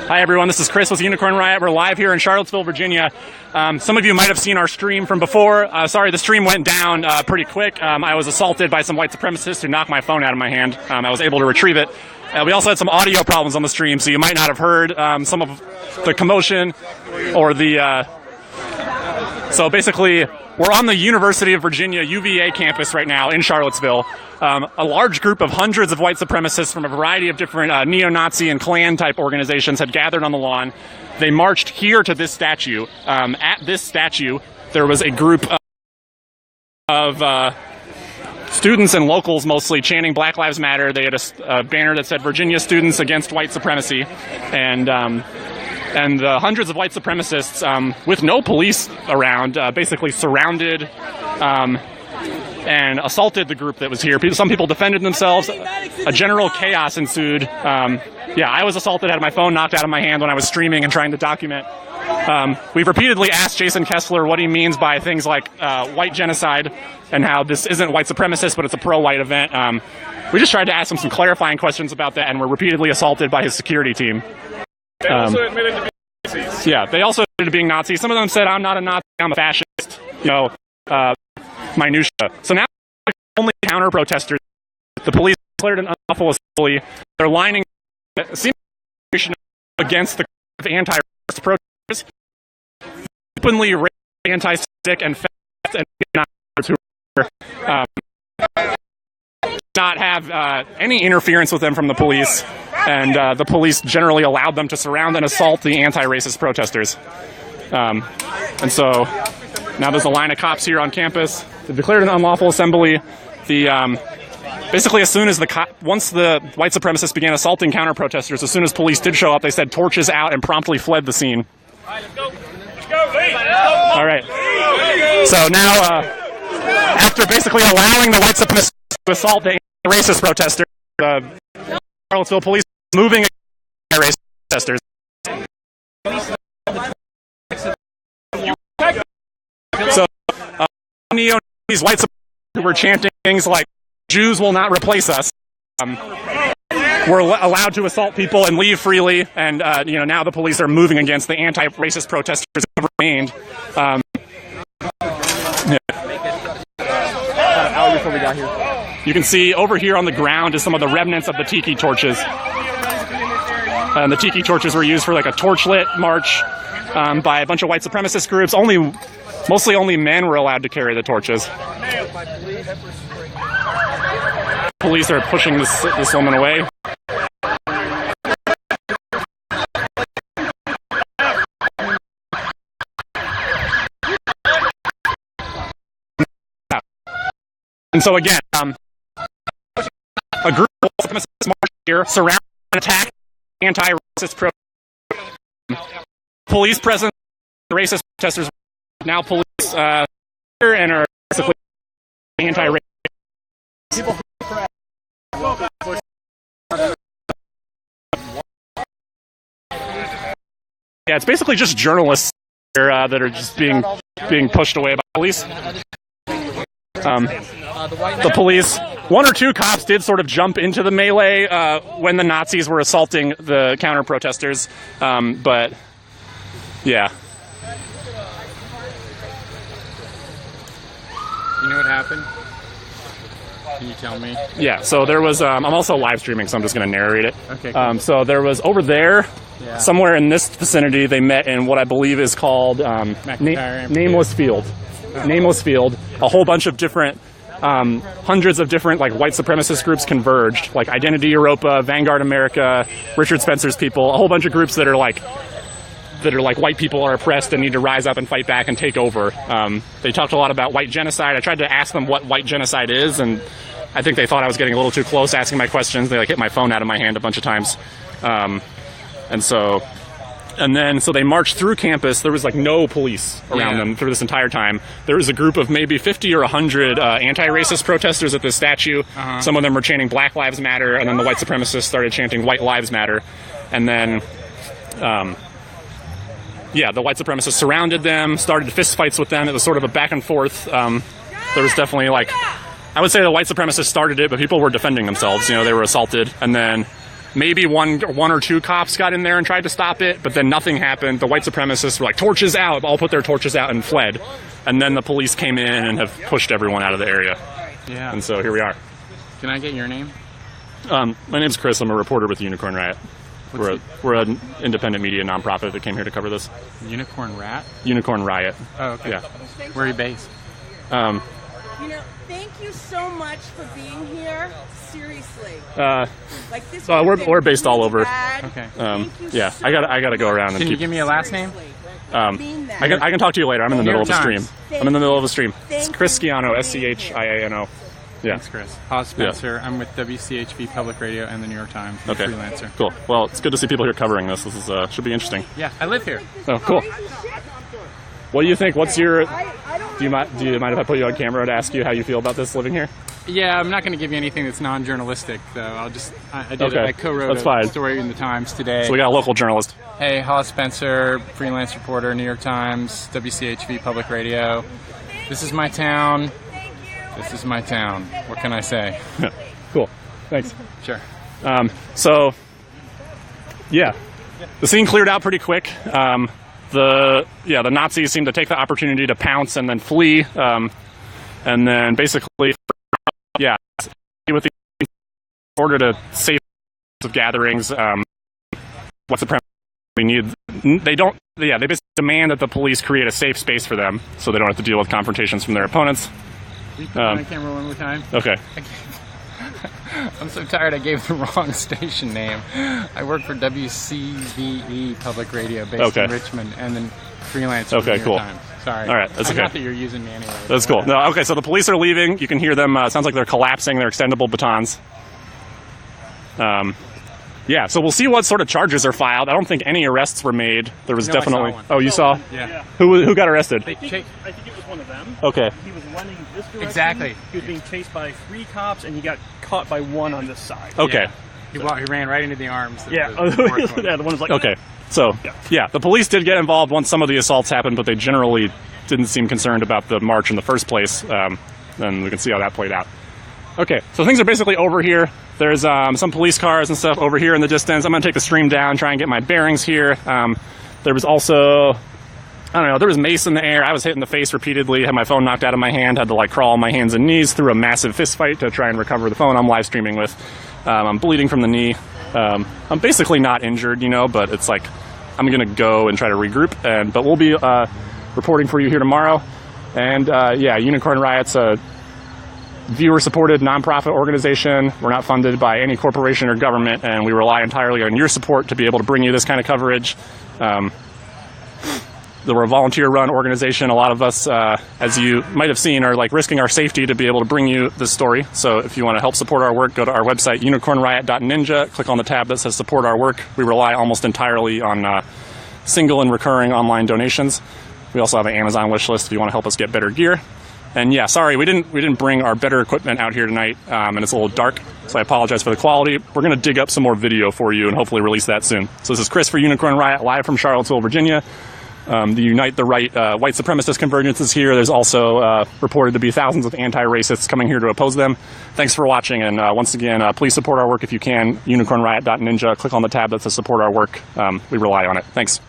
Hi everyone, this is Chris with Unicorn Riot. We're live here in Charlottesville, Virginia. Some of you might have seen our stream from before. Sorry, the stream went down pretty quick. I was assaulted by some white supremacists who knocked my phone out of my hand. I was able to retrieve it. We also had some audio problems on the stream, so you might not have heard some of the commotion or the... So basically, we're on the University of Virginia, UVA campus right now in Charlottesville. A large group of hundreds of white supremacists from a variety of different neo-Nazi and Klan-type organizations had gathered on the lawn. They marched here to this statue. At this statue, there was a group of students and locals mostly chanting Black Lives Matter. They had a banner that said Virginia Students Against White Supremacy. And the hundreds of white supremacists, with no police around, basically surrounded and assaulted the group that was here. Some people defended themselves. A general chaos ensued. I was assaulted, had my phone knocked out of my hand when I was streaming and trying to document. We've repeatedly asked Jason Kessler what he means by things like white genocide and how this isn't white supremacist, but it's a pro-white event. We just tried to ask him some clarifying questions about that, and were repeatedly assaulted by his security team. They also admitted to being Nazis. Yeah, they also admitted to being Nazis. Some of them said, I'm not a Nazi, I'm a fascist. Minutia. So now, only counter-protesters. The police declared an unlawful assembly. They're lining against the anti-racist protesters, openly racist, anti-Semitic, and fascist, and who not have any interference with them from the police. And the police generally allowed them to surround and assault the anti-racist protesters. And so now there's a line of cops here on campus. They declared an unlawful assembly. Basically, as soon as once the white supremacists began assaulting counter-protesters, as soon as police did show up, they said torches out and promptly fled the scene. All right. So now, after basically allowing the white supremacists to assault the racist protesters, the Charlottesville police moving against racist protesters. So, these white supremacists who were chanting things like "Jews will not replace us," were allowed to assault people and leave freely. And now the police are moving against the anti-racist protesters who have remained. An hour before we got here. You can see over here on the ground is some of the remnants of the tiki torches. And the tiki torches were used for like a torchlit march by a bunch of white supremacist groups. Mostly only men were allowed to carry the torches. Police are pushing this woman away. And so again, a group of supremacists march here, surround and attack anti-racist protesters. Police present, racist protesters, now police here and are basically anti-racist. Yeah, it's basically just journalists here, that are just being pushed away by police. The police, one or two cops did sort of jump into the melee when the Nazis were assaulting the counter-protesters, but yeah. You know what happened? Can you tell me? Yeah, so there was, I'm also live streaming, so I'm just going to narrate it. Okay, cool. So there was over there, somewhere in this vicinity, they met in what I believe is called Nameless Field. Nameless Field. A whole bunch of different, hundreds of different like white supremacist groups converged, like Identity Europa, Vanguard America, Richard Spencer's people, a whole bunch of groups that are like white people are oppressed and need to rise up and fight back and take over. They talked a lot about white genocide. I tried to ask them what white genocide is, and I think they thought I was getting a little too close asking my questions. They hit my phone out of my hand a bunch of times. So they marched through campus. There was no police around them through this entire time. There was a group of maybe 50 or 100 anti-racist protesters at this statue. Some of them were chanting Black Lives Matter, and then the white supremacists started chanting White Lives Matter. And then, the white supremacists surrounded them, started fistfights with them. It was sort of a back and forth. There was definitely I would say the white supremacists started it, but people were defending themselves. They were assaulted, and then maybe one or two cops got in there and tried to stop it, but then nothing happened. The white supremacists were like, torches out, all put their torches out and fled. And then the police came in and have pushed everyone out of the area. Yeah. And so here we are. Can I get your name? My name's Chris. I'm a reporter with the Unicorn Riot. We're an independent media nonprofit that came here to cover this. Unicorn Rat? Unicorn Riot. Oh, okay. Yeah. Where are you based? Thank you so much for being here. Seriously. Like this. We're based all over. Okay. Yeah, I gotta go around and Can you keep. give me a last name? I can talk to you later. I'm in the New middle York of the stream. Times. I'm in the middle of the stream. It's Thank Chris Schiano, Schiano. Yeah. Thanks, Chris. Haas Spencer. I'm with WCHV Public Radio and the New York Times. I'm a Okay. freelancer. Cool. Well, it's good to see people here covering this. This is should be interesting. Yeah, I live here. Oh, cool. What do you think? What's your? Do you mind if I put you on camera to ask you how you feel about this living here? Yeah, I'm not going to give you anything that's non-journalistic, though. Okay. I co-wrote That's fine. a story in the Times today. So we got a local journalist. Hey, Haas Spencer, freelance reporter, New York Times, WCHV Public Radio. This is my town. This is my town. What can I say? Cool. Thanks. Sure. So, yeah, the scene cleared out pretty quick. The Nazis seemed to take the opportunity to pounce and then flee, and then basically, with the in order to save of gatherings, what's the premise? They basically demand that the police create a safe space for them, so they don't have to deal with confrontations from their opponents. Can you put on camera one more time? Okay. I'm so tired I gave the wrong station name. I work for WCVE Public Radio based in Richmond and then freelance for the New York cool. Times. Sorry. All right, that's okay. Not that you're using me anyway. That's cool. No, okay, so the police are leaving. You can hear them. Sounds like they're collapsing their extendable batons. Yeah, so we'll see what sort of charges are filed. I don't think any arrests were made. There was No, I definitely. saw one. Oh, you saw? Yeah. Who got arrested? I think it was one of them. Okay. He was running this direction. Exactly. He was being chased by 3 cops, and he got caught by one on this side. Okay. Yeah. He ran right into the arms. Of Yeah. the fourth one. Yeah, the one was like. Okay. So, yeah, the police did get involved once some of the assaults happened, but they generally didn't seem concerned about the march in the first place. And we can see how that played out. Okay, so things are basically over here. There's some police cars and stuff over here in the distance. I'm going to take the stream down, try and get my bearings here. There was also, I don't know, there was mace in the air. I was hit in the face repeatedly, had my phone knocked out of my hand, had to like crawl on my hands and knees through a massive fist fight to try and recover the phone I'm live streaming with. I'm bleeding from the knee. I'm basically not injured, but it's like I'm going to go and try to regroup. But we'll be reporting for you here tomorrow. And Unicorn Riot's a viewer-supported nonprofit organization. We're not funded by any corporation or government, and we rely entirely on your support to be able to bring you this kind of coverage. We're a volunteer-run organization. A lot of us, as you might have seen, are like risking our safety to be able to bring you this story. So if you want to help support our work, go to our website, unicornriot.ninja, click on the tab that says support our work. We rely almost entirely on single and recurring online donations. We also have an Amazon wish list if you want to help us get better gear. And yeah, sorry, we didn't bring our better equipment out here tonight, and it's a little dark, so I apologize for the quality. We're going to dig up some more video for you and hopefully release that soon. So this is Chris for Unicorn Riot, live from Charlottesville, Virginia. The Unite the Right white supremacist convergence is here. There's also reported to be thousands of anti-racists coming here to oppose them. Thanks for watching, and once again, please support our work if you can. Unicornriot.ninja. Click on the tab that says support our work. We rely on it. Thanks.